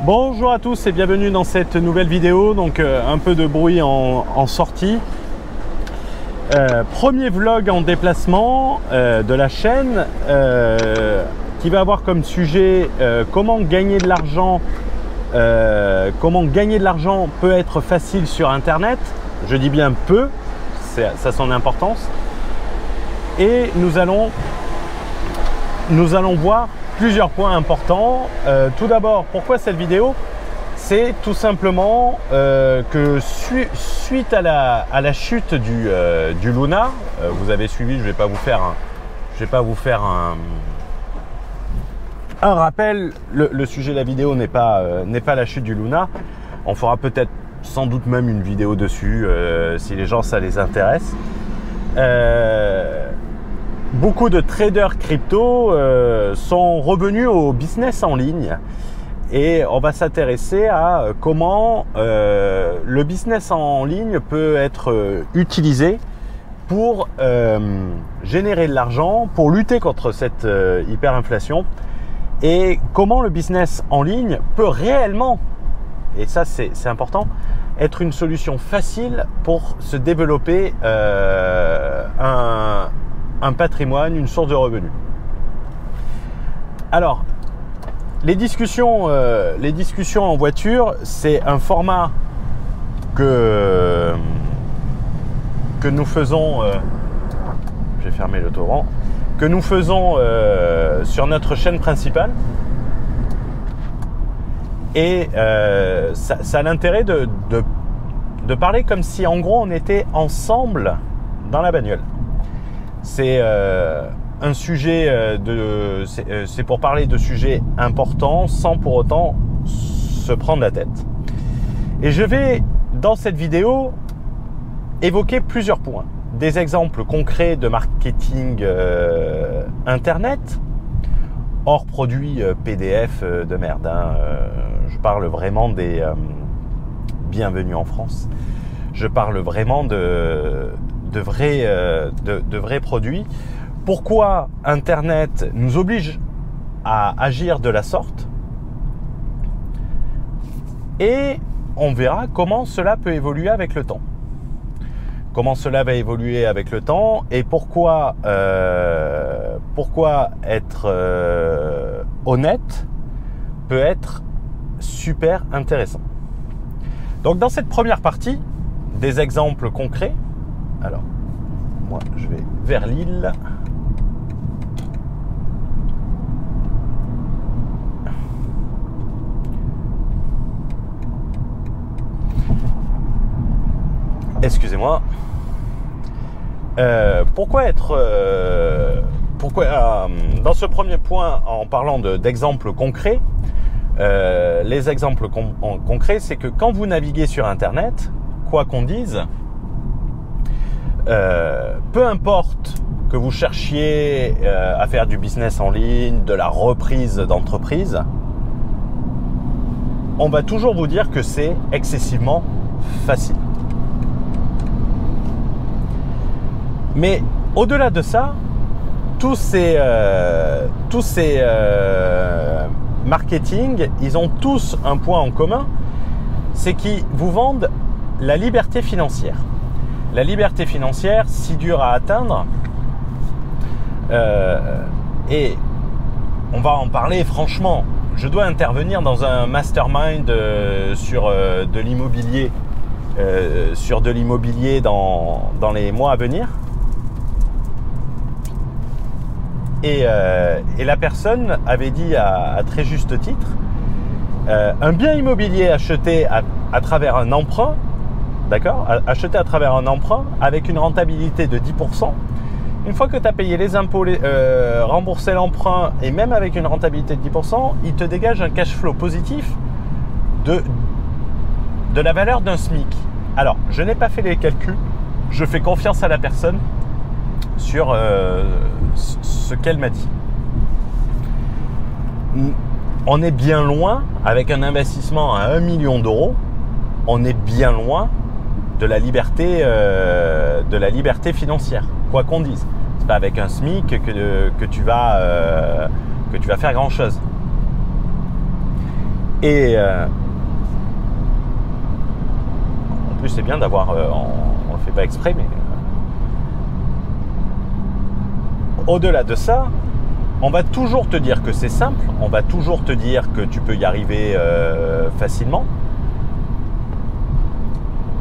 Bonjour à tous et bienvenue dans cette nouvelle vidéo. Donc un peu de bruit en sortie. Premier vlog en déplacement de la chaîne qui va avoir comme sujet comment gagner de l'argent. Comment gagner de l'argent peut être facile sur internet. Je dis bien peu, ça a son importance. Et nous allons voir plusieurs points importants. Tout d'abord, pourquoi cette vidéo? C'est tout simplement que suite à la chute du Luna, vous avez suivi, je ne vais pas vous faire un rappel. Le sujet de la vidéo n'est pas la chute du Luna. On fera peut-être sans doute même une vidéo dessus si les gens ça les intéresse. Beaucoup de traders crypto sont revenus au business en ligne et on va s'intéresser à comment le business en ligne peut être utilisé pour générer de l'argent, pour lutter contre cette hyperinflation, et comment le business en ligne peut réellement, et ça c'est important, être une solution facile pour se développer un patrimoine, une source de revenus. Alors, les discussions en voiture, c'est un format que nous faisons, j'ai fermé le torrent, que nous faisons sur notre chaîne principale. Et ça a l'intérêt de parler comme si en gros on était ensemble dans la bagnole. C'est un sujet c'est pour parler de sujets importants sans pour autant se prendre la tête. Et je vais dans cette vidéo évoquer plusieurs points, des exemples concrets de marketing internet, hors produits PDF de merde. Je parle vraiment des bienvenue en France. Je parle vraiment de vrais produits. Pourquoi Internet nous oblige à agir de la sorte, et on verra comment cela peut évoluer avec le temps. Comment cela va évoluer avec le temps et pourquoi être honnête peut être super intéressant. Donc dans cette première partie, des exemples concrets. Alors, moi je vais vers Lille. Excusez-moi. Dans ce premier point, en parlant d'exemples concrets, les exemples concrets, c'est que quand vous naviguez sur Internet, quoi qu'on dise, peu importe que vous cherchiez à faire du business en ligne, de la reprise d'entreprise, on va toujours vous dire que c'est excessivement facile. Mais au-delà de ça, tous ces marketing, ils ont tous un point en commun, c'est qu'ils vous vendent la liberté financière. La liberté financière, si dure à atteindre, et on va en parler franchement. Je dois intervenir dans un mastermind sur de l'immobilier, dans les mois à venir. Et la personne avait dit à très juste titre, un bien immobilier acheté à travers un emprunt, d'accord, acheté à travers un emprunt avec une rentabilité de 10%, une fois que tu as payé les impôts, remboursé l'emprunt, et même avec une rentabilité de 10%, il te dégage un cash flow positif de la valeur d'un SMIC. Alors, je n'ai pas fait les calculs, je fais confiance à la personne sur ce qu'elle m'a dit. On est bien loin, avec un investissement à 1 million d'euros, on est bien loin de la liberté financière, quoi qu'on dise. C'est pas avec un SMIC que tu vas faire grand chose. Et en plus, c'est bien d'avoir... on le fait pas exprès, mais... au-delà de ça, on va toujours te dire que c'est simple. On va toujours te dire que tu peux y arriver facilement.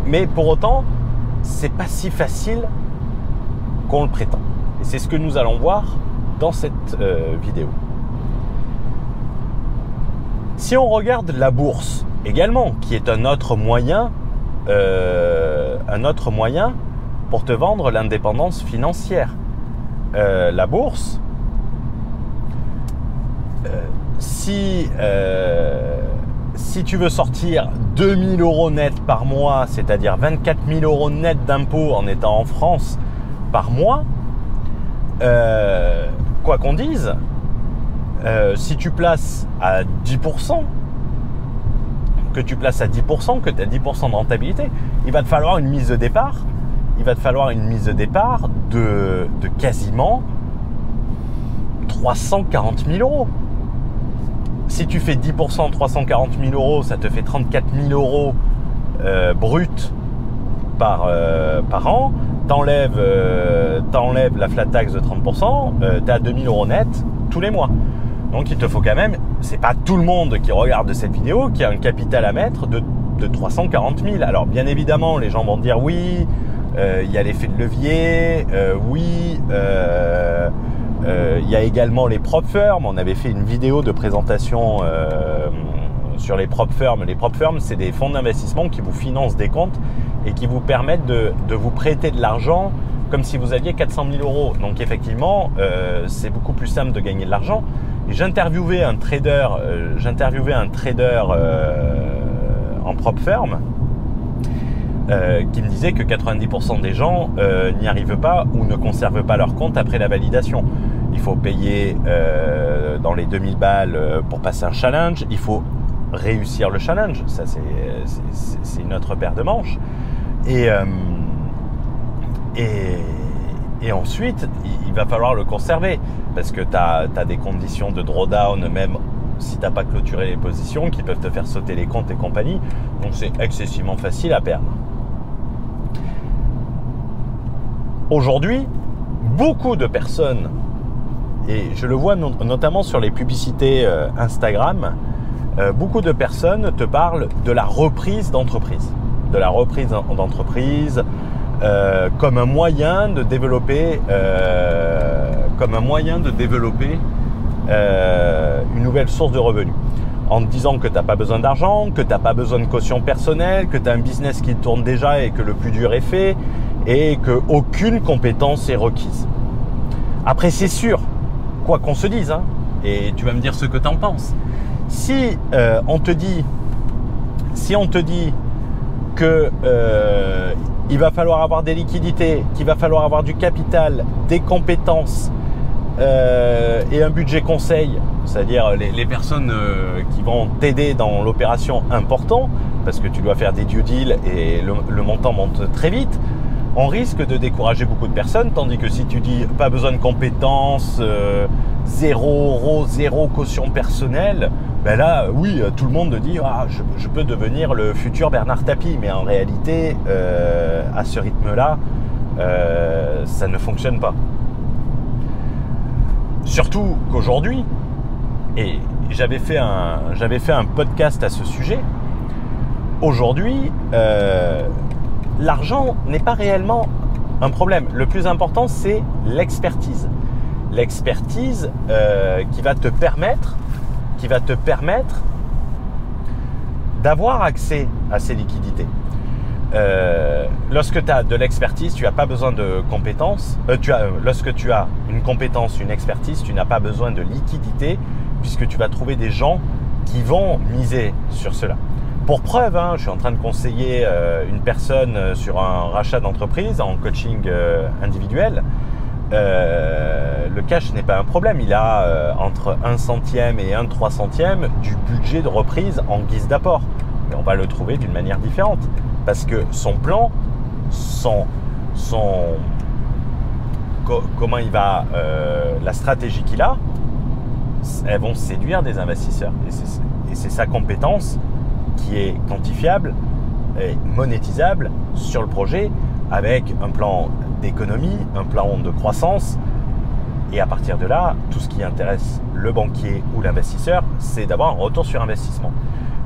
Mais pour autant, c'est pas si facile qu'on le prétend. Et c'est ce que nous allons voir dans cette vidéo. Si on regarde la bourse également, qui est un autre moyen pour te vendre l'indépendance financière. La bourse, si tu veux sortir 2000 € net par mois, c'est-à-dire 24 000 € net d'impôts en étant en France par mois, quoi qu'on dise, si tu places à 10%, que tu places à 10%, que tu as 10% de rentabilité, il va te falloir une mise de départ. Il va te falloir une mise de départ de quasiment 340 000 €. Si tu fais 10% 340 000 €, ça te fait 34 000 € bruts par an. T'enlèves la flat tax de 30%, tu as 2 000 € net tous les mois. Donc il te faut quand même, c'est pas tout le monde qui regarde cette vidéo qui a un capital à mettre de 340 000. Alors bien évidemment, les gens vont dire oui, il y a l'effet de levier, oui, il y a également les prop firms. On avait fait une vidéo de présentation sur les prop firms. Les prop firms, c'est des fonds d'investissement qui vous financent des comptes et qui vous permettent de vous prêter de l'argent comme si vous aviez 400 000 €. Donc effectivement, c'est beaucoup plus simple de gagner de l'argent. Et j'interviewais un trader en prop firm qui me disait que 90% des gens n'y arrivent pas ou ne conservent pas leur compte après la validation. Il faut payer dans les 2000 balles pour passer un challenge. Il faut réussir le challenge. Ça, c'est une autre paire de manches. Et ensuite, il va falloir le conserver parce que tu as des conditions de drawdown, même si tu n'as pas clôturé les positions, qui peuvent te faire sauter les comptes et compagnie. Donc, c'est excessivement facile à perdre. Aujourd'hui, beaucoup de personnes, et je le vois notamment sur les publicités Instagram, beaucoup de personnes te parlent de la reprise d'entreprise. De la reprise d'entreprise comme un moyen de développer, une nouvelle source de revenus. En te disant que tu n'as pas besoin d'argent, que tu n'as pas besoin de caution personnelle, que tu as un business qui tourne déjà et que le plus dur est fait et qu'aucune compétence est requise. Après, c'est sûr, quoi qu'on se dise, hein, et tu vas me dire ce que tu en penses, si on te dit que il va falloir avoir des liquidités, qu'il va falloir avoir du capital, des compétences et un budget conseil, c'est-à-dire les personnes qui vont t'aider dans l'opération important, parce que tu dois faire des due deals et le montant monte très vite, on risque de décourager beaucoup de personnes, tandis que si tu dis pas besoin de compétences, 0 €, 0 caution personnelle, ben là, oui, tout le monde dit ah, je peux devenir le futur Bernard Tapie, mais en réalité, à ce rythme-là, ça ne fonctionne pas. Surtout qu'aujourd'hui, et j'avais fait un podcast à ce sujet, aujourd'hui, l'argent n'est pas réellement un problème. Le plus important, c'est l'expertise. L'expertise qui va te permettre d'avoir accès à ces liquidités. Lorsque tu as de l'expertise, tu n'as pas besoin de compétences. Lorsque tu as une compétence, une expertise, tu n'as pas besoin de liquidité puisque tu vas trouver des gens qui vont miser sur cela. Pour preuve, je suis en train de conseiller une personne sur un rachat d'entreprise en coaching individuel. Le cash n'est pas un problème. Il a entre 1 centime et 1 300e du budget de reprise en guise d'apport. Mais on va le trouver d'une manière différente. Parce que son plan, comment il va, la stratégie qu'il a, elles vont séduire des investisseurs. Et Et c'est sa compétence qui est quantifiable et monétisable sur le projet avec un plan d'économie, un plan de croissance. Et à partir de là, tout ce qui intéresse le banquier ou l'investisseur, c'est d'avoir un retour sur investissement.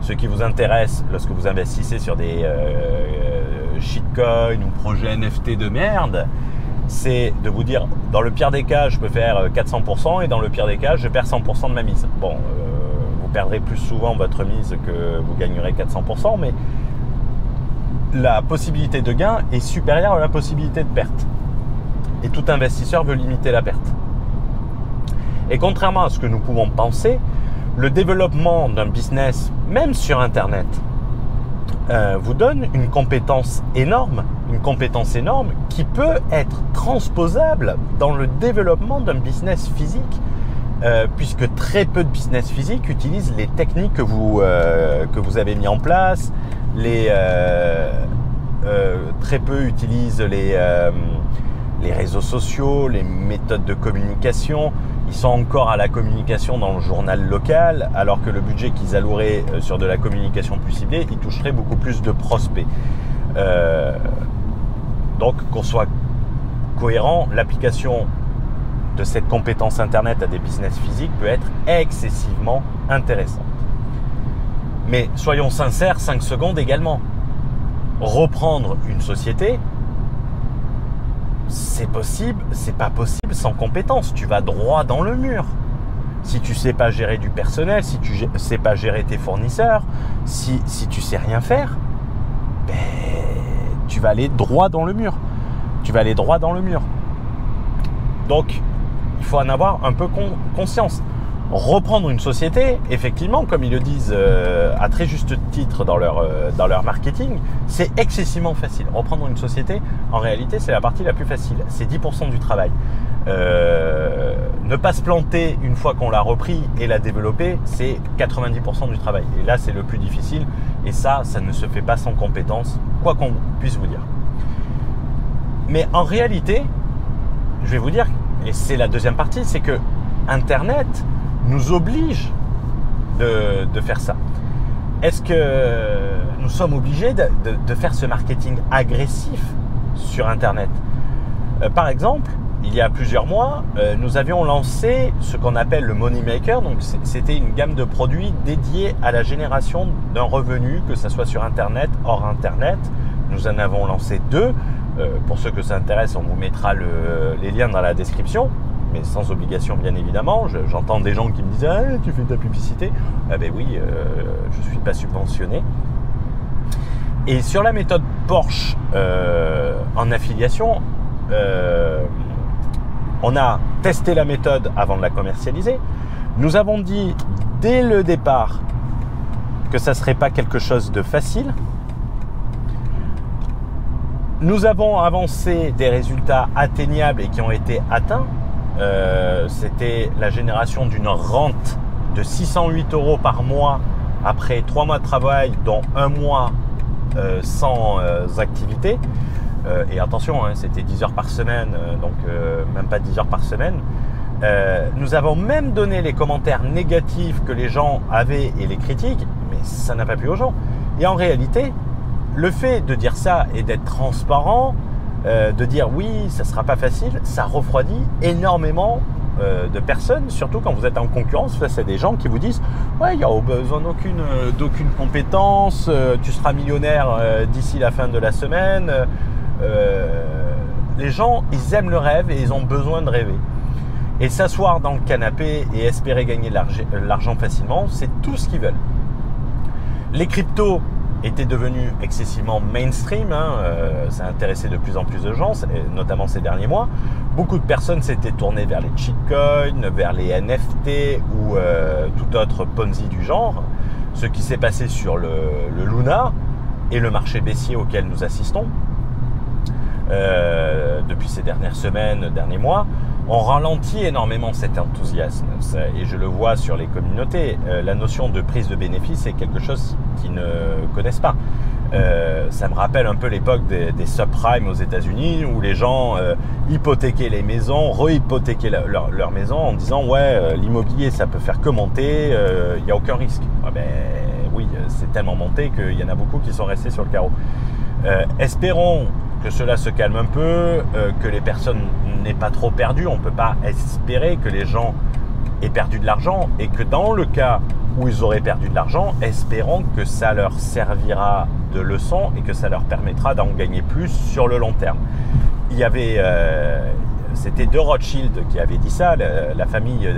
Ce qui vous intéresse lorsque vous investissez sur des shitcoins ou projets NFT de merde, c'est de vous dire, dans le pire des cas, je peux faire 400% et dans le pire des cas, je perds 100% de ma mise. Bon, vous perdrez plus souvent votre mise que vous gagnerez 400%, mais la possibilité de gain est supérieure à la possibilité de perte. Et tout investisseur veut limiter la perte. Et contrairement à ce que nous pouvons penser, le développement d'un business, même sur Internet, vous donne une compétence énorme qui peut être transposable dans le développement d'un business physique, puisque très peu de business physiques utilisent les techniques que vous avez mis en place, très peu utilisent les réseaux sociaux, les méthodes de communication. Ils sont encore à la communication dans le journal local, alors que le budget qu'ils alloueraient sur de la communication plus ciblée, ils toucheraient beaucoup plus de prospects. Donc, qu'on soit cohérent, l'application de cette compétence Internet à des business physiques peut être excessivement intéressante. Mais soyons sincères, 5 secondes également. Reprendre une société, c'est possible, c'est pas possible sans compétence. Tu vas droit dans le mur. Si tu sais pas gérer du personnel, si tu sais pas gérer tes fournisseurs, si tu sais rien faire, ben, tu vas aller droit dans le mur. Donc, il faut en avoir un peu conscience. Reprendre une société, effectivement, comme ils le disent à très juste titre dans leur marketing, c'est excessivement facile. Reprendre une société, en réalité, c'est la partie la plus facile. C'est 10% du travail. Ne pas se planter une fois qu'on l'a repris et l'a développé, c'est 90% du travail. Et là, c'est le plus difficile. Et ça ne se fait pas sans compétence, quoi qu'on puisse vous dire. Mais en réalité, je vais vous dire, et c'est la deuxième partie, c'est que Internet nous oblige de faire ça. Est-ce que nous sommes obligés de faire ce marketing agressif sur Internet ? Par exemple, il y a plusieurs mois, nous avions lancé ce qu'on appelle le Money Maker. Donc, c'était une gamme de produits dédiés à la génération d'un revenu, que ce soit sur Internet, hors Internet. Nous en avons lancé 2. Pour ceux que ça intéresse, on vous mettra les liens dans la description, mais sans obligation bien évidemment. J'entends des gens qui me disent « Ah, tu fais de la publicité ». Ah ben oui, je ne suis pas subventionné. Et sur la méthode Porsche en affiliation, on a testé la méthode avant de la commercialiser. Nous avons dit dès le départ que ça ne serait pas quelque chose de facile. Nous avons avancé des résultats atteignables et qui ont été atteints. C'était la génération d'une rente de 608 € par mois après 3 mois de travail, dont 1 mois sans activité. Et attention, hein, c'était 10 heures par semaine, donc même pas 10 heures par semaine. Nous avons même donné les commentaires négatifs que les gens avaient et les critiques, mais ça n'a pas plu aux gens. Et en réalité, le fait de dire ça et d'être transparent, de dire oui, ça sera pas facile, ça refroidit énormément de personnes, surtout quand vous êtes en concurrence face à des gens qui vous disent ouais, il n'y a besoin d'aucune compétence, tu seras millionnaire d'ici la fin de la semaine. Les gens, ils aiment le rêve et ils ont besoin de rêver. Et s'asseoir dans le canapé et espérer gagner de l'argent facilement, c'est tout ce qu'ils veulent. Les cryptos étaient devenus excessivement mainstream, hein, ça a intéressé de plus en plus de gens, notamment ces derniers mois. Beaucoup de personnes s'étaient tournées vers les shitcoins, vers les NFT ou tout autre Ponzi du genre. Ce qui s'est passé sur le Luna et le marché baissier auquel nous assistons depuis ces dernières semaines, derniers mois, on ralentit énormément cet enthousiasme. Et je le vois sur les communautés. La notion de prise de bénéfice est quelque chose qu'ils ne connaissent pas. Ça me rappelle un peu l'époque des subprimes aux États-Unis où les gens hypothéquaient les maisons, rehypothéquaient leur maison en disant ouais, l'immobilier ça peut faire que monter, il n'y a aucun risque. Ah ben oui, c'est tellement monté qu'il y en a beaucoup qui sont restés sur le carreau. Espérons que cela se calme un peu, que les personnes n'aient pas trop perdu. On ne peut pas espérer que les gens aient perdu de l'argent et que dans le cas où ils auraient perdu de l'argent, espérons que ça leur servira de leçon et que ça leur permettra d'en gagner plus sur le long terme. Il y avait, c'était de Rothschild qui avait dit ça, la famille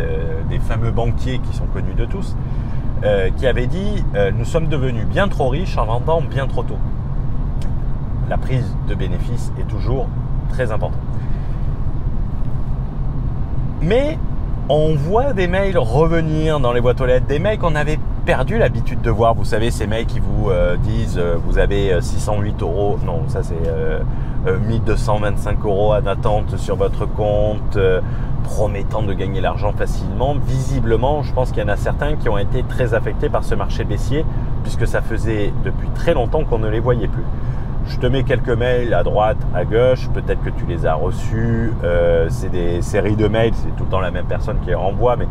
des fameux banquiers qui sont connus de tous, qui avait dit nous sommes devenus bien trop riches en vendant bien trop tôt. La prise de bénéfices est toujours très importante. Mais on voit des mails revenir dans les boîtes aux lettres, des mails qu'on avait perdu l'habitude de voir. Vous savez, ces mails qui vous disent vous avez 608 euros, non, ça c'est 1225 euros en attente sur votre compte, promettant de gagner l'argent facilement. Visiblement, je pense qu'il y en a certains qui ont été très affectés par ce marché baissier, puisque ça faisait depuis très longtemps qu'on ne les voyait plus. Je te mets quelques mails à droite, à gauche, peut-être que tu les as reçus, c'est des séries de mails, c'est tout le temps la même personne qui les renvoie, mais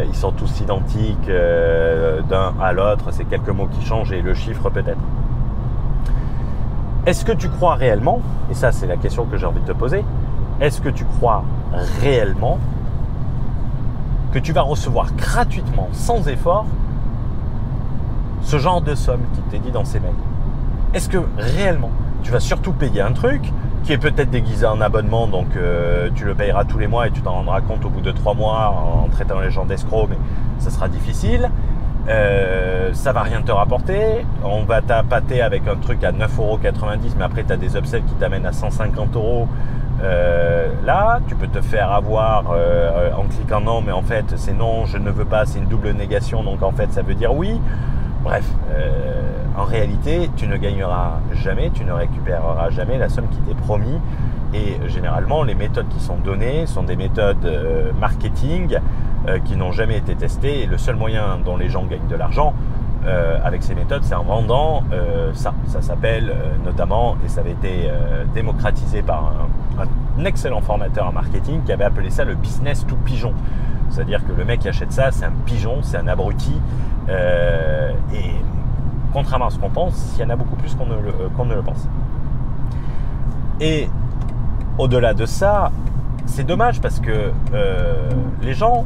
ils sont tous identiques d'un à l'autre, c'est quelques mots qui changent et le chiffre peut-être. Est-ce que tu crois réellement, et ça c'est la question que j'ai envie de te poser, est-ce que tu crois réellement que tu vas recevoir gratuitement, sans effort, ce genre de somme qui t'est dit dans ces mails? Est-ce que réellement, tu vas surtout payer un truc qui est peut-être déguisé en abonnement, donc tu le payeras tous les mois et tu t'en rendras compte au bout de 3 mois en traitant les gens d'escrocs, mais ça sera difficile. Ça va rien te rapporter. On va t'appâter avec un truc à 9,90 €, mais après tu as des upsells qui t'amènent à 150 €. Là, tu peux te faire avoir en cliquant non, mais en fait c'est non, je ne veux pas, c'est une double négation, donc en fait ça veut dire oui. Bref, en réalité, tu ne gagneras jamais, tu ne récupéreras jamais la somme qui t'est promise. Et généralement, les méthodes qui sont données sont des méthodes marketing qui n'ont jamais été testées. Et le seul moyen dont les gens gagnent de l'argent avec ces méthodes, c'est en vendant ça. Ça s'appelle notamment, et ça avait été démocratisé par un excellent formateur en marketing qui avait appelé ça le business to pigeon. C'est-à-dire que le mec qui achète ça, c'est un pigeon, c'est un abruti. Et contrairement à ce qu'on pense, il y en a beaucoup plus qu'on ne le pense. Et au-delà de ça, c'est dommage parce que les gens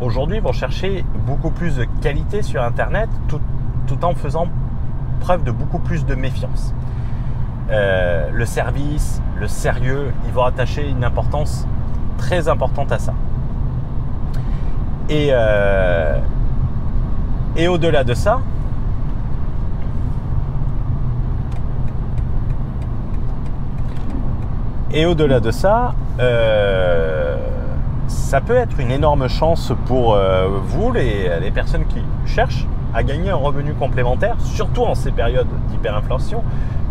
aujourd'hui vont chercher beaucoup plus de qualité sur Internet tout en faisant preuve de beaucoup plus de méfiance. Le service, le sérieux, ils vont attacher une importance très importante à ça. Et au-delà de ça, ça peut être une énorme chance pour vous, les personnes qui cherchent à gagner un revenu complémentaire, surtout en ces périodes d'hyperinflation,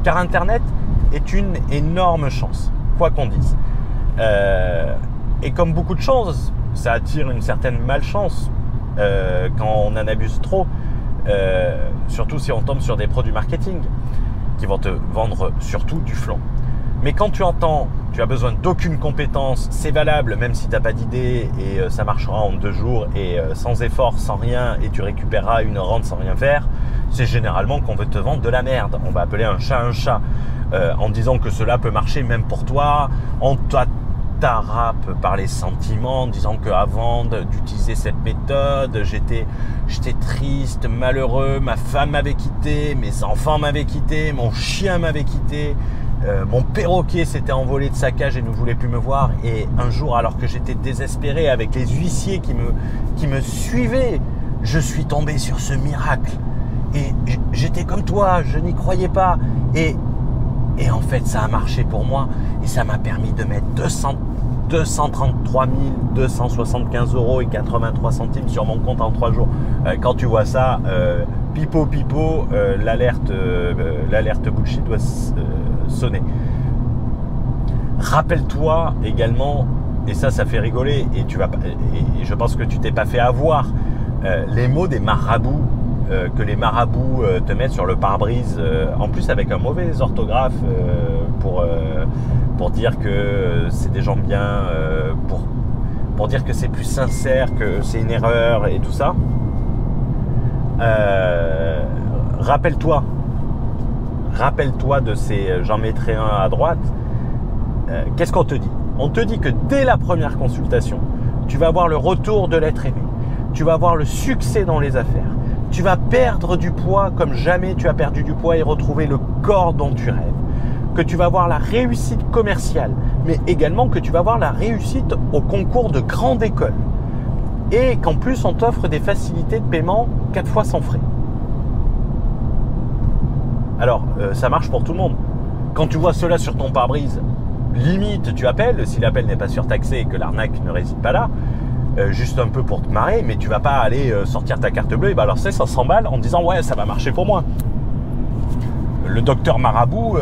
car Internet est une énorme chance, quoi qu'on dise. Et comme beaucoup de choses, ça attire une certaine malchance quand on en abuse trop, surtout si on tombe sur des produits marketing qui vont te vendre surtout du flan. Mais quand tu entends, tu as besoin d'aucune compétence, c'est valable même si tu n'as pas d'idée et ça marchera en 2 jours et sans effort, sans rien, et tu récupéreras une rente sans rien faire, c'est généralement qu'on veut te vendre de la merde. On va appeler un chat en disant que cela peut marcher même pour toi. On t'arrape par les sentiments en disant qu'avant d'utiliser cette méthode, j'étais triste, malheureux, ma femme m'avait quitté, mes enfants m'avaient quitté, mon chien m'avait quitté. Mon perroquet s'était envolé de sa cage et ne voulait plus me voir. Et un jour, alors que j'étais désespéré avec les huissiers qui me suivaient, je suis tombé sur ce miracle. Et j'étais comme toi, je n'y croyais pas. Et en fait, ça a marché pour moi. Et ça m'a permis de mettre 233 275 € et 83 centimes sur mon compte en 3 jours. Quand tu vois ça, pipo, l'alerte bullshit doit sonner. Rappelle-toi également, et ça fait rigoler, et je pense que tu t'es pas fait avoir, les mots des marabouts que les marabouts te mettent sur le pare-brise, en plus avec un mauvais orthographe pour dire que c'est des gens bien, pour dire que c'est plus sincère, que c'est une erreur et tout ça. Rappelle-toi de ces j'en mettrai un à droite. Qu'est-ce qu'on te dit? On te dit que dès la première consultation, tu vas avoir le retour de l'être aimé, tu vas avoir le succès dans les affaires, tu vas perdre du poids comme jamais tu as perdu du poids et retrouver le corps dont tu rêves, que tu vas avoir la réussite commerciale, mais également que tu vas avoir la réussite au concours de grande école et qu'en plus on t'offre des facilités de paiement 4 fois sans frais. Alors, ça marche pour tout le monde. Quand tu vois cela sur ton pare-brise, limite, tu appelles, si l'appel n'est pas surtaxé et que l'arnaque ne réside pas là, juste un peu pour te marrer, mais tu vas pas aller sortir ta carte bleue et balancer 500 balles en disant « Ouais, ça va marcher pour moi ». Le docteur Marabout,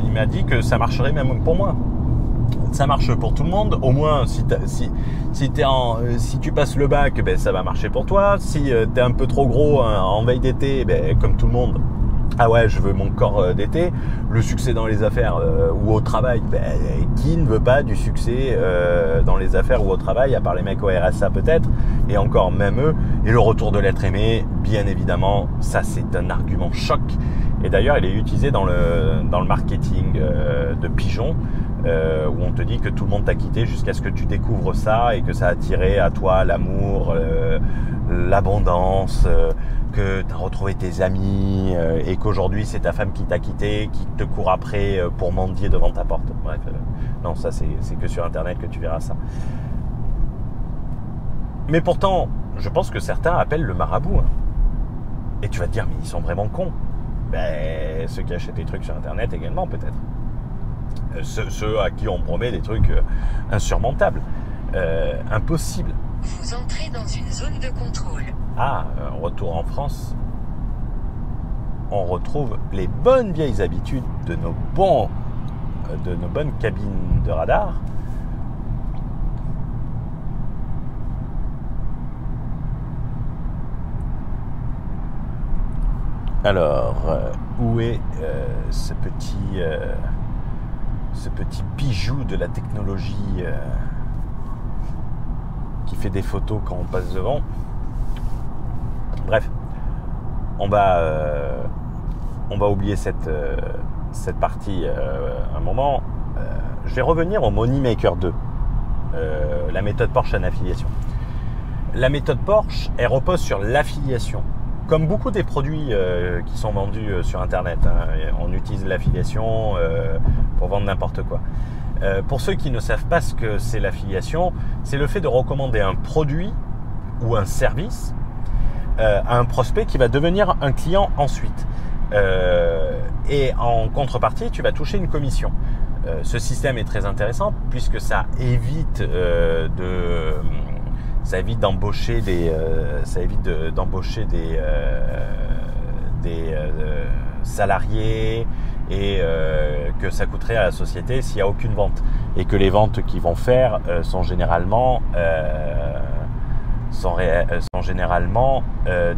il m'a dit que ça marcherait même pour moi. Ça marche pour tout le monde. Au moins, si tu passes le bac, ben, ça va marcher pour toi. Si tu es un peu trop gros en veille d'été, ben, comme tout le monde, ah ouais, je veux mon corps d'été. Le succès dans les affaires ou au travail, ben, qui ne veut pas du succès dans les affaires ou au travail, à part les mecs au RSA peut-être, et encore même eux. Et le retour de l'être aimé, bien évidemment, ça c'est un argument choc. Et d'ailleurs, il est utilisé dans le marketing de pigeons, où on te dit que tout le monde t'a quitté jusqu'à ce que tu découvres ça et que ça a attiré à toi l'amour, l'abondance, que tu as retrouvé tes amis et qu'aujourd'hui c'est ta femme qui t'a quitté, qui te court après pour mendier devant ta porte. Bref, non, ça c'est que sur internet que tu verras ça. Mais pourtant, je pense que certains appellent le marabout. Hein. Et tu vas te dire, mais ils sont vraiment cons. Ben, ceux qui achètent des trucs sur internet également peut-être. Ceux à qui on promet des trucs insurmontables, impossibles. Vous entrez dans une zone de contrôle. Ah, retour en France. On retrouve les bonnes vieilles habitudes de nos bonnes cabines de radar. Alors, où est ce petit bijou de la technologie qui fait des photos quand on passe devant? Bref, on va oublier cette partie un moment. Je vais revenir au Money Maker 2, la méthode Porsche en affiliation. La méthode Porsche, elle repose sur l'affiliation. Comme beaucoup des produits qui sont vendus sur Internet, hein, on utilise l'affiliation pour vendre n'importe quoi. Pour ceux qui ne savent pas ce que c'est l'affiliation, c'est le fait de recommander un produit ou un service à un prospect qui va devenir un client ensuite. Et en contrepartie, tu vas toucher une commission. Ce système est très intéressant puisque ça évite d'embaucher des salariés et que ça coûterait à la société s'il n'y a aucune vente et que les ventes qu'ils vont faire sont généralement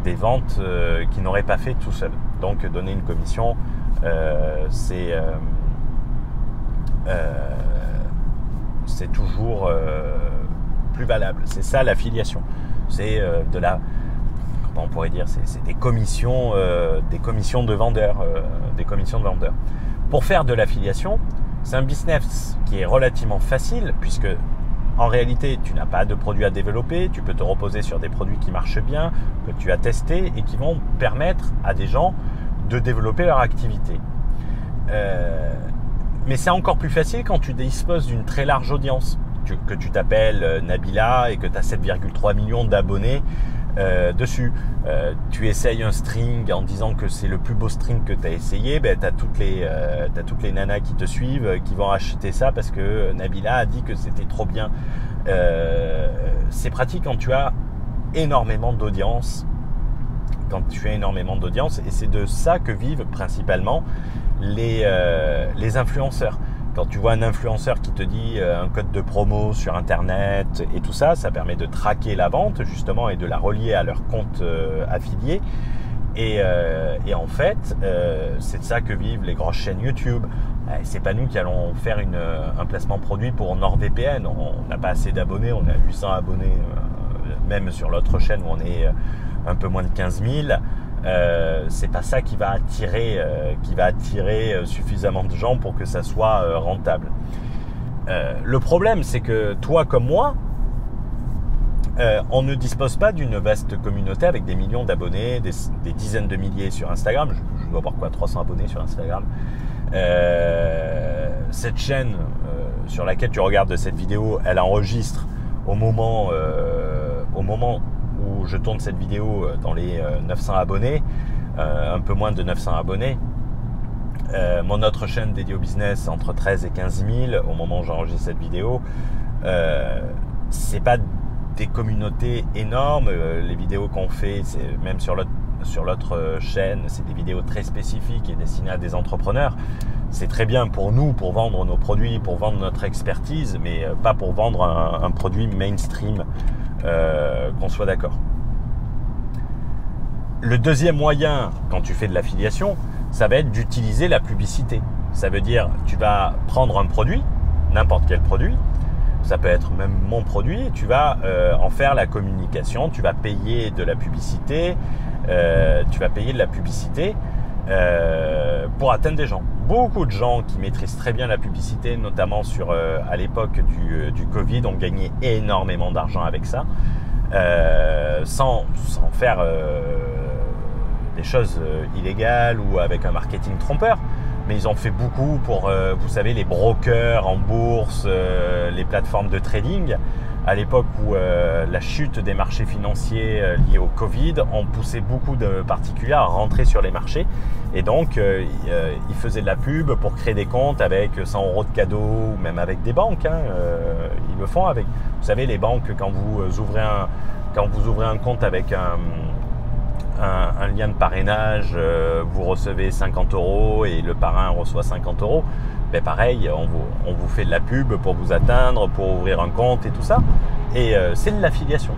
des ventes qu'ils n'auraient pas fait tout seuls. Donc donner une commission, c'est toujours plus valable. C'est ça l'affiliation. C'est comment on pourrait dire, c'est des commissions de vendeurs, Pour faire de l'affiliation, c'est un business qui est relativement facile puisque en réalité, tu n'as pas de produits à développer, tu peux te reposer sur des produits qui marchent bien, que tu as testés et qui vont permettre à des gens de développer leur activité. Mais c'est encore plus facile quand tu disposes d'une très large audience, que tu t'appelles Nabila et que tu as 7,3 millions d'abonnés dessus. Tu essayes un string en disant que c'est le plus beau string que tu as essayé, ben, tu as toutes les nanas qui te suivent, qui vont acheter ça parce que Nabila a dit que c'était trop bien. C'est pratique quand tu as énormément d'audience. Et c'est de ça que vivent principalement les influenceurs. Quand tu vois un influenceur qui te dit un code de promo sur Internet et tout ça, ça permet de traquer la vente justement et de la relier à leur compte affilié. Et en fait, c'est de ça que vivent les grosses chaînes YouTube. C'est pas nous qui allons faire un placement produit pour NordVPN. On n'a pas assez d'abonnés, on a 800 abonnés, même sur l'autre chaîne où on est un peu moins de 15 000. C'est pas ça qui va attirer suffisamment de gens pour que ça soit rentable. Le problème, c'est que toi comme moi, on ne dispose pas d'une vaste communauté avec des millions d'abonnés, des dizaines de milliers sur Instagram. Je dois avoir 300 abonnés sur Instagram. Cette chaîne sur laquelle tu regardes cette vidéo, elle enregistre au moment où je tourne cette vidéo dans les 900 abonnés, un peu moins de 900 abonnés. Mon autre chaîne dédiée au business, entre 13 et 15 000 au moment où j'enregistre cette vidéo. C'est pas des communautés énormes. Les vidéos qu'on fait, c'est même sur l'autre chaîne, c'est des vidéos très spécifiques et destinées à des entrepreneurs. C'est très bien pour nous, pour vendre nos produits, pour vendre notre expertise, mais pas pour vendre un produit mainstream, qu'on soit d'accord. Le deuxième moyen, quand tu fais de l'affiliation, ça va être d'utiliser la publicité. Ça veut dire, tu vas prendre un produit, n'importe quel produit, ça peut être même mon produit, et tu vas en faire la communication, tu vas payer de la publicité, pour atteindre des gens. Beaucoup de gens qui maîtrisent très bien la publicité, notamment à l'époque du Covid, ont gagné énormément d'argent avec ça, sans faire des choses illégales ou avec un marketing trompeur. Mais ils ont fait beaucoup pour, vous savez, les brokers en bourse, les plateformes de trading. À l'époque où la chute des marchés financiers liés au Covid ont poussé beaucoup de particuliers à rentrer sur les marchés. Et donc, ils faisaient de la pub pour créer des comptes avec 100 € de cadeaux, ou même avec des banques. Ils le font avec. Vous savez, les banques, quand vous ouvrez un compte avec un lien de parrainage, vous recevez 50 € et le parrain reçoit 50 €. Ben pareil, on vous fait de la pub pour vous atteindre, pour ouvrir un compte et tout ça. Et c'est de l'affiliation.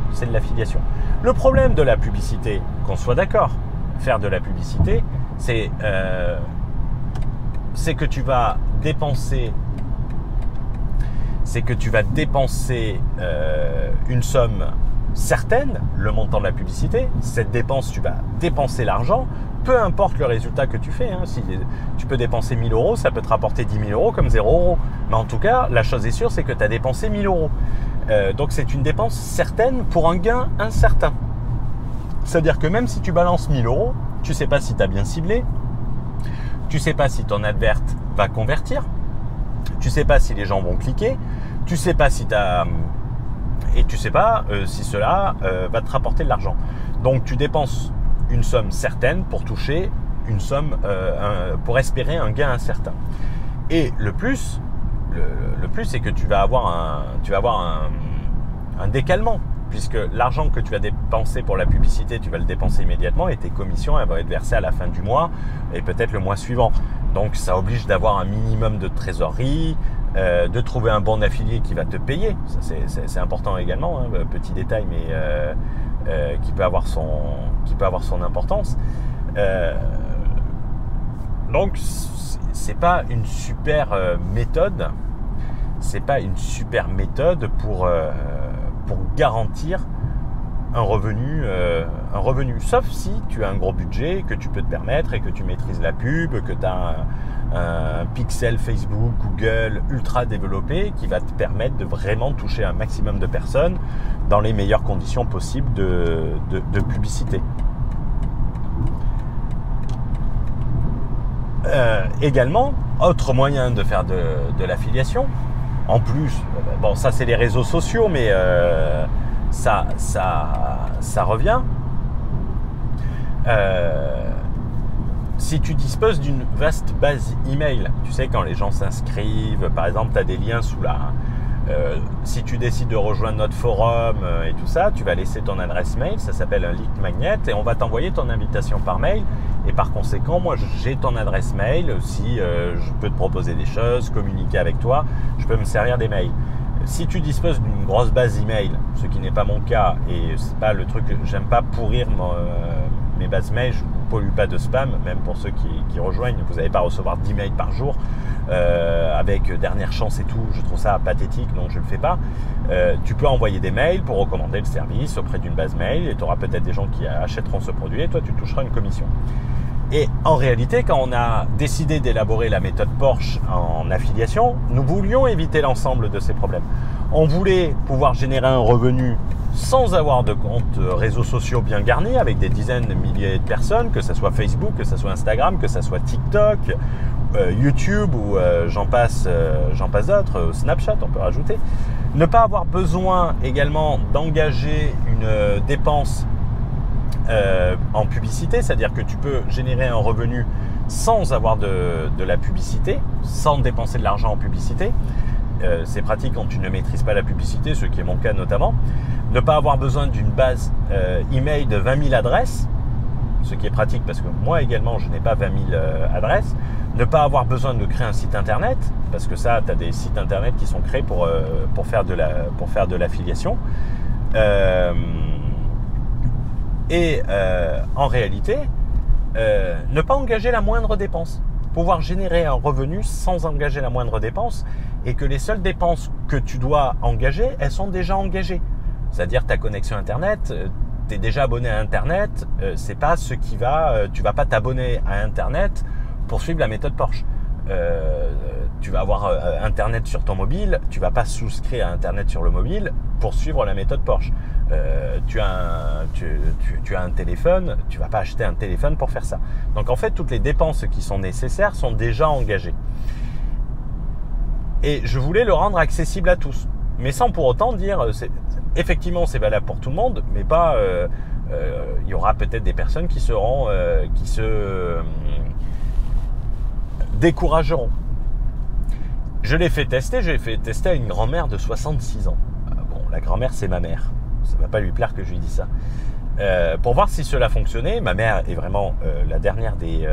Le problème de la publicité, qu'on soit d'accord, faire de la publicité, c'est que tu vas dépenser une somme certaine, le montant de la publicité. Cette dépense, tu vas dépenser l'argent, peu importe le résultat que tu fais. Si tu peux dépenser 1000 €, ça peut te rapporter 10 000 € comme 0 €. Mais en tout cas, la chose est sûre, c'est que tu as dépensé 1000 €. Donc c'est une dépense certaine pour un gain incertain. C'est-à-dire que même si tu balances 1000 €, tu ne sais pas si tu as bien ciblé, tu ne sais pas si ton advert va convertir, tu ne sais pas si les gens vont cliquer, tu ne sais pas si si cela va te rapporter de l'argent. Donc tu dépenses une somme certaine pour toucher une somme, pour espérer un gain incertain. Et le plus, c'est que tu vas avoir un décalement, puisque l'argent que tu vas dépenser pour la publicité, tu vas le dépenser immédiatement et tes commissions, elles vont être versées à la fin du mois et peut-être le mois suivant. Donc ça oblige d'avoir un minimum de trésorerie, de trouver un bon affilié qui va te payer. Ça, c'est important également, petit détail, mais qui peut avoir son importance. Donc c'est pas une super méthode. C'est pas une super méthode pour garantir un revenu, sauf si tu as un gros budget que tu peux te permettre et que tu maîtrises la pub, que tu as un pixel Facebook, Google ultra développé qui va te permettre de vraiment toucher un maximum de personnes dans les meilleures conditions possibles de publicité. Également, autre moyen de faire de l'affiliation, en plus, bon ça c'est les réseaux sociaux, mais ça revient. Si tu disposes d'une vaste base email, tu sais, quand les gens s'inscrivent, par exemple, tu as des liens Si tu décides de rejoindre notre forum et tout ça, tu vas laisser ton adresse mail, ça s'appelle un lead magnet, et on va t'envoyer ton invitation par mail. Et par conséquent, moi j'ai ton adresse mail. Si je peux te proposer des choses, communiquer avec toi, je peux me servir des mails. Si tu disposes d'une grosse base email, ce qui n'est pas mon cas, et c'est pas le truc, j'aime pas pourrir mes bases mail, je ne pollue pas de spam, même pour ceux qui rejoignent, vous n'allez pas recevoir 10 mails par jour avec dernière chance et tout, je trouve ça pathétique, donc je ne le fais pas. Tu peux envoyer des mails pour recommander le service auprès d'une base mail, et tu auras peut-être des gens qui achèteront ce produit, et toi tu toucheras une commission. Et en réalité, quand on a décidé d'élaborer la méthode Porsche en affiliation, nous voulions éviter l'ensemble de ces problèmes. On voulait pouvoir générer un revenu sans avoir de compte réseaux sociaux bien garnis, avec des dizaines de milliers de personnes, que ce soit Facebook, que ce soit Instagram, que ce soit TikTok, YouTube ou j'en passe d'autres, Snapchat on peut rajouter. Ne pas avoir besoin également d'engager une dépense en publicité, c'est-à-dire que tu peux générer un revenu sans avoir de la publicité, sans dépenser de l'argent en publicité. C'est pratique quand tu ne maîtrises pas la publicité, ce qui est mon cas notamment. Ne pas avoir besoin d'une base email de 20 000 adresses, ce qui est pratique parce que moi également je n'ai pas 20 000 adresses. Ne pas avoir besoin de créer un site internet, parce que ça, tu as des sites internet qui sont créés pour faire de l'affiliation. En réalité, ne pas engager la moindre dépense. Pouvoir générer un revenu sans engager la moindre dépense, et que les seules dépenses que tu dois engager, elles sont déjà engagées. C'est-à-dire ta connexion Internet, tu es déjà abonné à Internet, c'est pas ce qui va, tu vas pas t'abonner à Internet pour suivre la méthode Porsche. Tu vas avoir Internet sur ton mobile, tu vas pas souscrire à Internet sur le mobile pour suivre la méthode Porsche. Tu as un téléphone, tu vas pas acheter un téléphone pour faire ça. Donc en fait, toutes les dépenses qui sont nécessaires sont déjà engagées. Et je voulais le rendre accessible à tous, mais sans pour autant dire, effectivement c'est valable pour tout le monde, mais pas, il y aura peut-être des personnes qui se décourageront. Je l'ai fait tester à une grand-mère de 66 ans. Bon, la grand-mère c'est ma mère, ça va pas lui plaire que je lui dise ça. Pour voir si cela fonctionnait. Ma mère est vraiment la dernière des...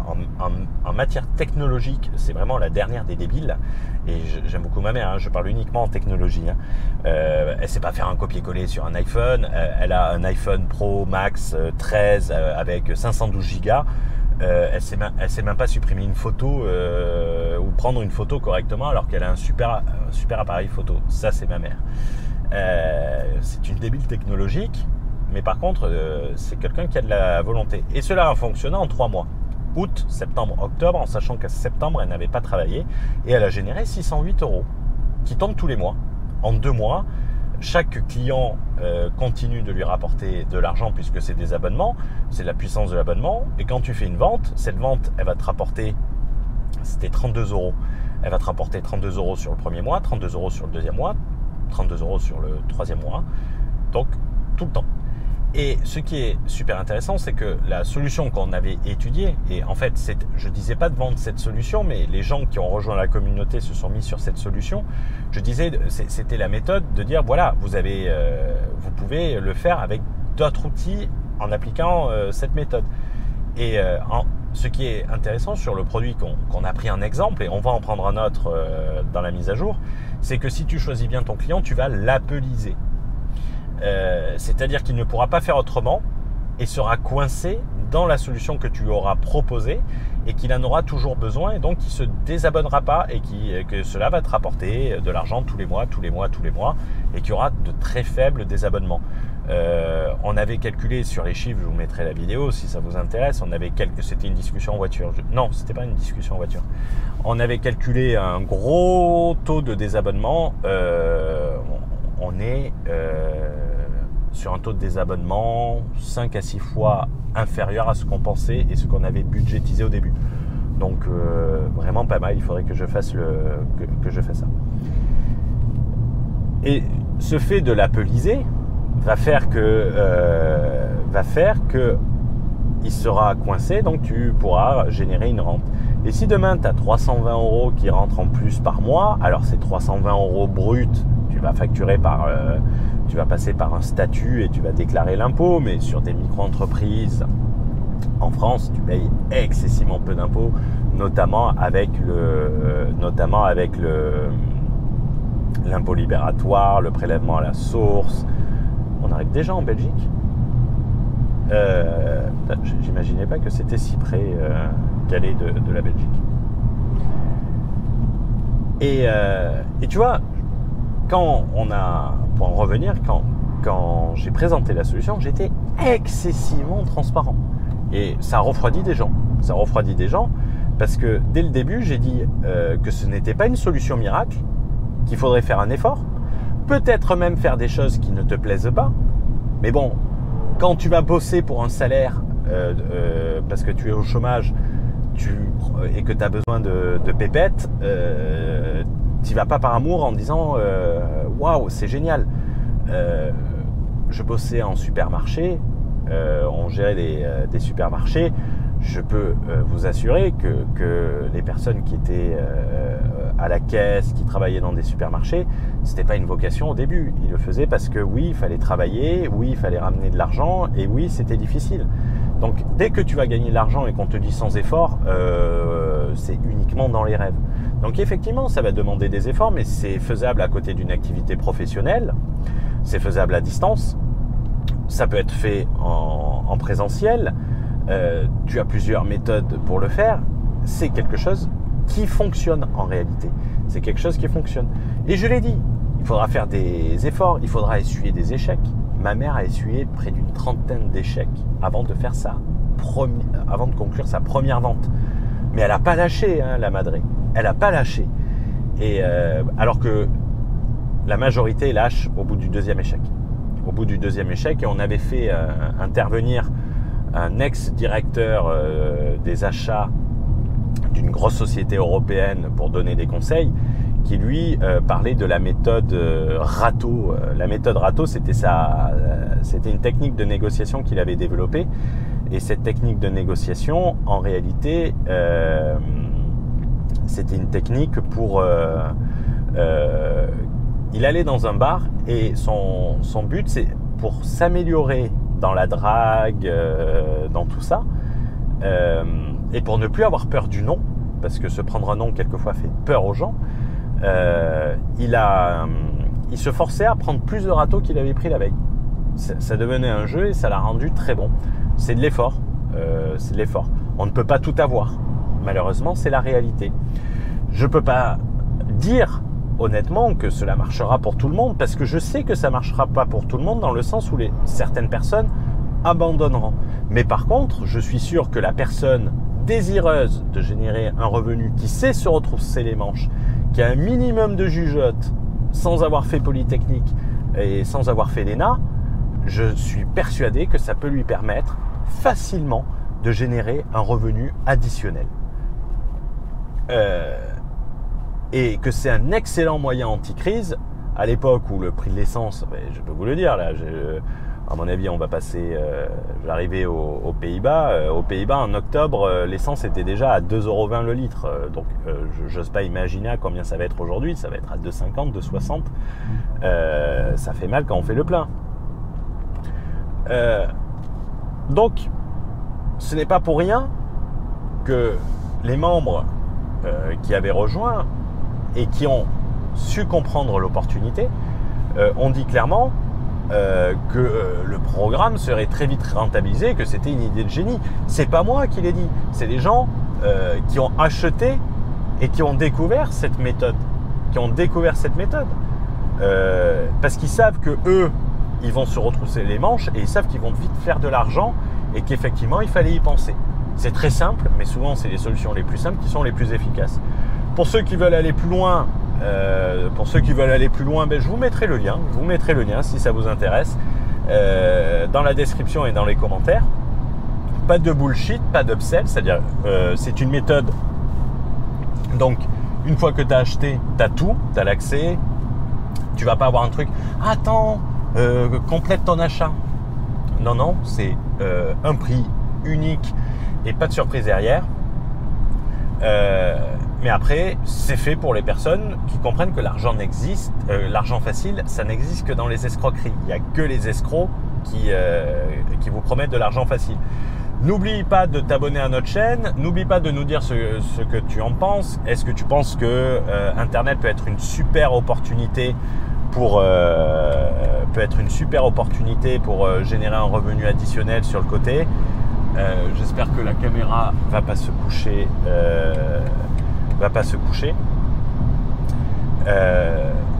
en matière technologique, c'est vraiment la dernière des débiles. Et j'aime beaucoup ma mère, hein, je parle uniquement en technologie. Hein. Elle sait pas faire un copier-coller sur un iPhone. Elle a un iPhone Pro Max 13 avec 512 Go. Elle sait même pas supprimer une photo ou prendre une photo correctement alors qu'elle a un super appareil photo. Ça, c'est ma mère. C'est une débile technologique, mais par contre, c'est quelqu'un qui a de la volonté. Et cela a fonctionné en 3 mois. Août, septembre, octobre, en sachant qu'à septembre, elle n'avait pas travaillé. Et elle a généré 608 € qui tombent tous les mois. En 2 mois, chaque client continue de lui rapporter de l'argent puisque c'est des abonnements. C'est la puissance de l'abonnement. Et quand tu fais une vente, cette vente, elle va te rapporter, c'était 32 €. Elle va te rapporter 32 € sur le premier mois, 32 € sur le deuxième mois, 32 € sur le troisième mois. Donc, tout le temps. Et ce qui est super intéressant, c'est que la solution qu'on avait étudiée, et en fait, je ne disais pas de vendre cette solution, mais les gens qui ont rejoint la communauté se sont mis sur cette solution. Je disais, c'était la méthode de dire, voilà, vous pouvez le faire avec d'autres outils en appliquant cette méthode. Et ce qui est intéressant sur le produit qu'on a pris en exemple, et on va en prendre un autre dans la mise à jour, c'est que si tu choisis bien ton client, tu vas l'appeliser. C'est-à-dire qu'il ne pourra pas faire autrement et sera coincé dans la solution que tu lui auras proposée et qu'il en aura toujours besoin, et donc il ne se désabonnera pas et que cela va te rapporter de l'argent tous les mois et qu'il y aura de très faibles désabonnements. On avait calculé sur les chiffres, je vous mettrai la vidéo si ça vous intéresse, c'était une discussion en voiture. Non, c'était pas une discussion en voiture. On avait calculé un gros taux de désabonnement. On est sur un taux de désabonnement 5 à 6 fois inférieur à ce qu'on pensait et ce qu'on avait budgétisé au début. Donc vraiment pas mal, il faudrait que je fasse ça. Et ce fait de l'appeliser va faire que il sera coincé, donc tu pourras générer une rente. Et si demain tu as 320 € qui rentrent en plus par mois, alors c'est 320 € bruts, tu vas facturer tu vas passer par un statut et tu vas déclarer l'impôt, mais sur des micro-entreprises en France, tu payes excessivement peu d'impôts, notamment avec l'impôt libératoire, le prélèvement à la source. On arrive déjà en Belgique. J'imaginais pas que c'était si près Calais de la Belgique. Et tu vois, pour en revenir, quand j'ai présenté la solution, j'étais excessivement transparent. Et ça refroidit des gens. Ça refroidit des gens parce que dès le début, j'ai dit que ce n'était pas une solution miracle, qu'il faudrait faire un effort, peut-être même faire des choses qui ne te plaisent pas. Mais bon, quand tu vas bosser pour un salaire parce que tu es au chômage et que tu as besoin de pépettes, tu vas pas par amour en disant waouh, c'est génial. Je bossais en supermarché, on gérait des supermarchés. Je peux vous assurer que les personnes qui étaient à la caisse, qui travaillaient dans des supermarchés, c'était pas une vocation au début. Ils le faisaient parce que oui, il fallait travailler, oui, il fallait ramener de l'argent, et oui, c'était difficile. Donc, dès que tu vas gagner de l'argent et qu'on te dit sans effort, c'est uniquement dans les rêves. Donc, effectivement, ça va demander des efforts, mais c'est faisable à côté d'une activité professionnelle. C'est faisable à distance. Ça peut être fait en présentiel. Tu as plusieurs méthodes pour le faire. C'est quelque chose qui fonctionne en réalité. C'est quelque chose qui fonctionne. Et je l'ai dit, il faudra faire des efforts, il faudra essuyer des échecs. Ma mère a essuyé près d'une 30aine d'échecs avant de conclure sa première vente. Mais elle n'a pas lâché, hein, la madré. Elle n'a pas lâché. Et alors que la majorité lâche au bout du deuxième échec. Au bout du deuxième échec, et on avait fait intervenir un ex-directeur des achats d'une grosse société européenne pour donner des conseils, qui lui parlait de la méthode râteau. La méthode râteau, c'était une technique de négociation qu'il avait développée. Et cette technique de négociation, en réalité, c'était une technique pour... il allait dans un bar et son but, c'est pour s'améliorer dans la drague, dans tout ça, et pour ne plus avoir peur du non, parce que se prendre un non quelquefois fait peur aux gens, il se forçait à prendre plus de râteaux qu'il avait pris la veille. Ça devenait un jeu et ça l'a rendu très bon. C'est de l'effort, On ne peut pas tout avoir. Malheureusement, c'est la réalité. Je peux pas dire honnêtement que cela marchera pour tout le monde, parce que je sais que ça marchera pas pour tout le monde, dans le sens où certaines personnes abandonneront. Mais par contre, je suis sûr que la personne désireuse de générer un revenu, qui sait se retrousser les manches, qui a un minimum de jugeote, sans avoir fait Polytechnique et sans avoir fait l'ENA, je suis persuadé que ça peut lui permettre facilement de générer un revenu additionnel. Et que c'est un excellent moyen anti-crise. À l'époque où le prix de l'essence, je peux vous le dire, là, à mon avis, on va passer, je vais arriver aux Pays-Bas. Aux Pays-Bas, en octobre, l'essence était déjà à 2,20 € le litre. Donc, je n'ose pas imaginer à combien ça va être aujourd'hui. Ça va être à 2,50, 2,60. Ça fait mal quand on fait le plein. Donc, ce n'est pas pour rien que les membres qui avaient rejoint et qui ont su comprendre l'opportunité ont dit clairement que le programme serait très vite rentabilisé, que c'était une idée de génie. C'est pas moi qui l'ai dit, c'est les gens qui ont acheté et qui ont découvert cette méthode, parce qu'ils savent que eux, ils vont se retrousser les manches et ils savent qu'ils vont vite faire de l'argent et qu'effectivement il fallait y penser. C'est très simple, mais souvent c'est les solutions les plus simples qui sont les plus efficaces. Pour ceux qui veulent aller plus loin, je vous mettrai le lien si ça vous intéresse dans la description et dans les commentaires. Pas de bullshit, pas d'upsell, c'est-à-dire c'est une méthode. Donc une fois que tu as acheté, tu as tout, tu as l'accès. Tu vas pas avoir un truc, attends, complète ton achat. Non, c'est un prix unique et pas de surprise derrière. Mais après, c'est fait pour les personnes qui comprennent que l'argent facile, ça n'existe que dans les escroqueries. Il n'y a que les escrocs qui vous promettent de l'argent facile. N'oublie pas de t'abonner à notre chaîne. N'oublie pas de nous dire ce que tu en penses. Est-ce que tu penses que Internet peut être une super opportunité pour générer un revenu additionnel sur le côté? J'espère que la caméra va pas se coucher.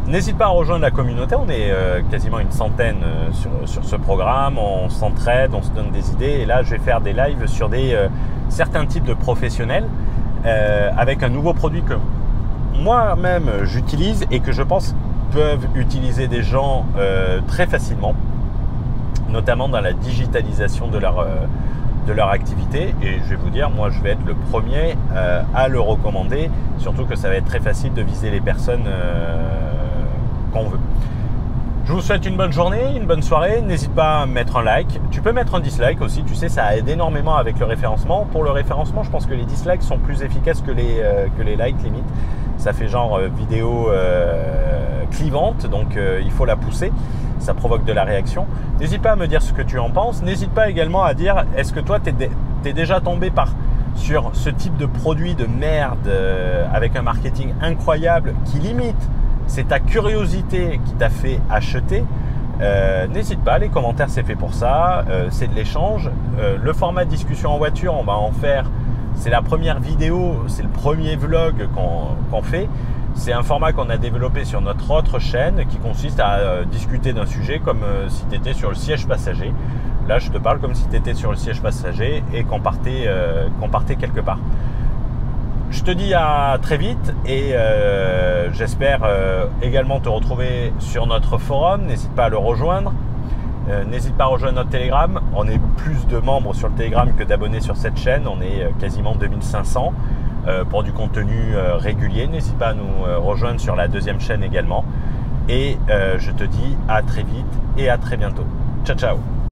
N'hésite pas à rejoindre la communauté. On est quasiment une centaine sur ce programme. On s'entraide, on se donne des idées. Et là, je vais faire des lives sur certains types de professionnels avec un nouveau produit que moi-même j'utilise et que je pense peuvent utiliser des gens très facilement, notamment dans la digitalisation de leur activité. Et je vais vous dire, moi je vais être le premier à le recommander, surtout que ça va être très facile de viser les personnes qu'on veut. Je vous souhaite une bonne journée, une bonne soirée. N'hésite pas à mettre un like. Tu peux mettre un dislike aussi, tu sais, ça aide énormément avec le référencement. Pour le référencement, je pense que les dislikes sont plus efficaces que les likes limite. Ça fait genre vidéo clivante, donc il faut la pousser. Ça provoque de la réaction. N'hésite pas à me dire ce que tu en penses. N'hésite pas également à dire, est-ce que toi, t'es déjà tombé sur ce type de produit de merde avec un marketing incroyable qui limite, c'est ta curiosité qui t'a fait acheter. N'hésite pas, les commentaires, c'est fait pour ça. C'est de l'échange. Le format de discussion en voiture, on va en faire. C'est la première vidéo, c'est le premier vlog qu'on fait. C'est un format qu'on a développé sur notre autre chaîne qui consiste à discuter d'un sujet comme si tu étais sur le siège passager. Là, je te parle comme si tu étais sur le siège passager et qu'on partait quelque part. Je te dis à très vite et j'espère également te retrouver sur notre forum. N'hésite pas à le rejoindre. N'hésite pas à rejoindre notre Telegram. On est plus de membres sur le Telegram que d'abonnés sur cette chaîne. On est quasiment 2500 pour du contenu régulier. N'hésite pas à nous rejoindre sur la deuxième chaîne également. Et je te dis à très vite et à très bientôt. Ciao, ciao.